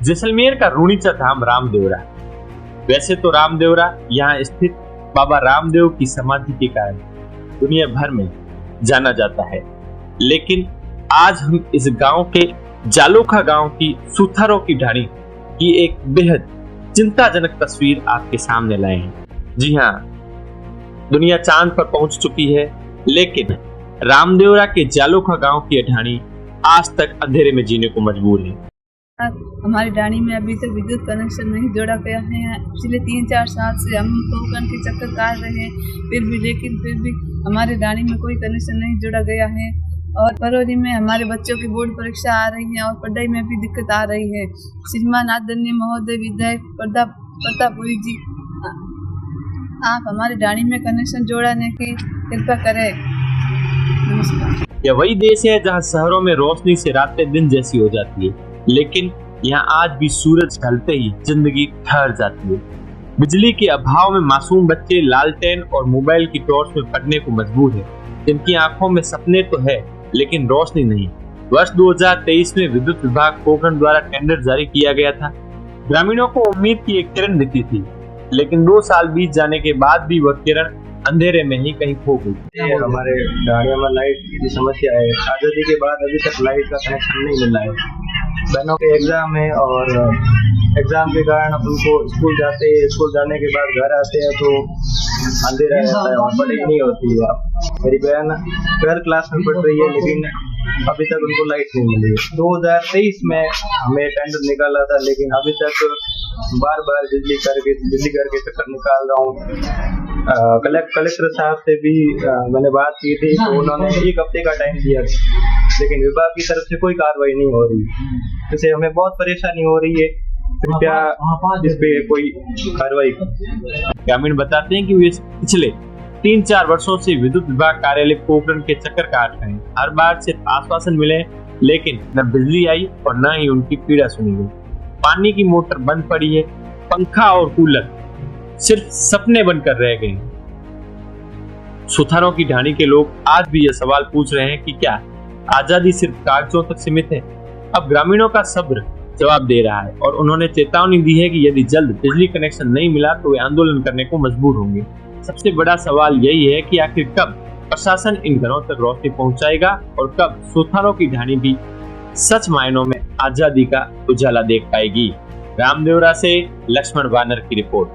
जैसलमेर का रूणीचा धाम रामदेवरा। वैसे तो रामदेवरा यहाँ स्थित बाबा रामदेव की समाधि के कारण दुनिया भर में जाना जाता है, लेकिन आज हम इस गांव के जालोखा गांव की सुथारों की ढाणी की एक बेहद चिंताजनक तस्वीर आपके सामने लाए हैं। जी हाँ, दुनिया चांद पर पहुंच चुकी है, लेकिन रामदेवरा के जालोखा गांव की ढाणी आज तक अंधेरे में जीने को मजबूर है। हमारी ढाणी में अभी तक विद्युत कनेक्शन नहीं जोड़ा गया है। पिछले 3-4 साल से हम टोकन के चक्कर काट रहे हैं, फिर भी हमारे ढाणी में कोई कनेक्शन नहीं जोड़ा गया है। और फरवरी में हमारे बच्चों की बोर्ड परीक्षा आ रही है और पढ़ाई में भी दिक्कत आ रही है। श्रीमान आदरणीय महोदय विधायक प्रतापपुरी जी, आप हमारे ढाणी में कनेक्शन जोड़ने की कृपा करें। नमस्कार। यह वही देश है जहाँ शहरों में रोशनी से रातें दिन जैसी हो जाती है, लेकिन यहाँ आज भी सूरज ढलते ही जिंदगी ठहर जाती है। बिजली के अभाव में मासूम बच्चे लालटेन और मोबाइल की टॉर्च में पढ़ने को मजबूर है। जिनकी आंखों में सपने तो है, लेकिन रोशनी नहीं। वर्ष 2023 में विद्युत विभाग पोखरण द्वारा टेंडर जारी किया गया था। ग्रामीणों को उम्मीद की एक किरण दिखी थी, लेकिन 2 साल बीत जाने के बाद भी वह किरण अंधेरे में ही कहीं खो गई। हमारे ढाणिया में लाइट की समस्या है। आजादी के बाद अभी तक लाइट का कनेक्शन नहीं मिला है। बहनों के एग्जाम है और एग्जाम के कारण उनको स्कूल जाने के बाद घर आते हैं तो अंधेरा रहता है और पढ़ाई नहीं होती है। मेरी बहन 12th क्लास में पढ़ रही है, लेकिन अभी तक उनको लाइट नहीं मिली। 2023 में हमें टेंडर निकाला था, लेकिन अभी तक बार बिजली करके चक्कर निकाल रहा हूँ। कलेक्टर साहब से भी मैंने बात की थी, तो उन्होंने 1 हफ्ते का टाइम दिया, लेकिन विभाग की तरफ से कोई कार्रवाई नहीं हो रही, जिससे हमें बहुत परेशानी हो रही है। कृपया इस पे कोई कार्रवाई करें। ग्रामीण बताते हैं कि वे पिछले 3-4 वर्षों से विद्युत विभाग कार्यालय पोखरण के चक्कर काट रहे हैं। हर बार सिर्फ आश्वासन मिले, लेकिन न बिजली आई और न ही उनकी पीड़ा सुनी गई। पानी की मोटर बंद पड़ी है, पंखा और कूलर सिर्फ सपने बनकर रह गए। सुथारों की ढाणी के लोग आज भी यह सवाल पूछ रहे हैं कि क्या आजादी सिर्फ कागजों तक सीमित है? अब ग्रामीणों का सब्र जवाब दे रहा है और उन्होंने चेतावनी दी है कि यदि जल्द बिजली कनेक्शन नहीं मिला तो वे आंदोलन करने को मजबूर होंगे। सबसे बड़ा सवाल यही है कि आखिर कब प्रशासन इन घरों तक रोशनी पहुंचाएगा और कब सुथारों की ढाणी भी सच मायनों में आजादी का उजाला देख पाएगी। रामदेवरा से लक्ष्मण वानर की रिपोर्ट।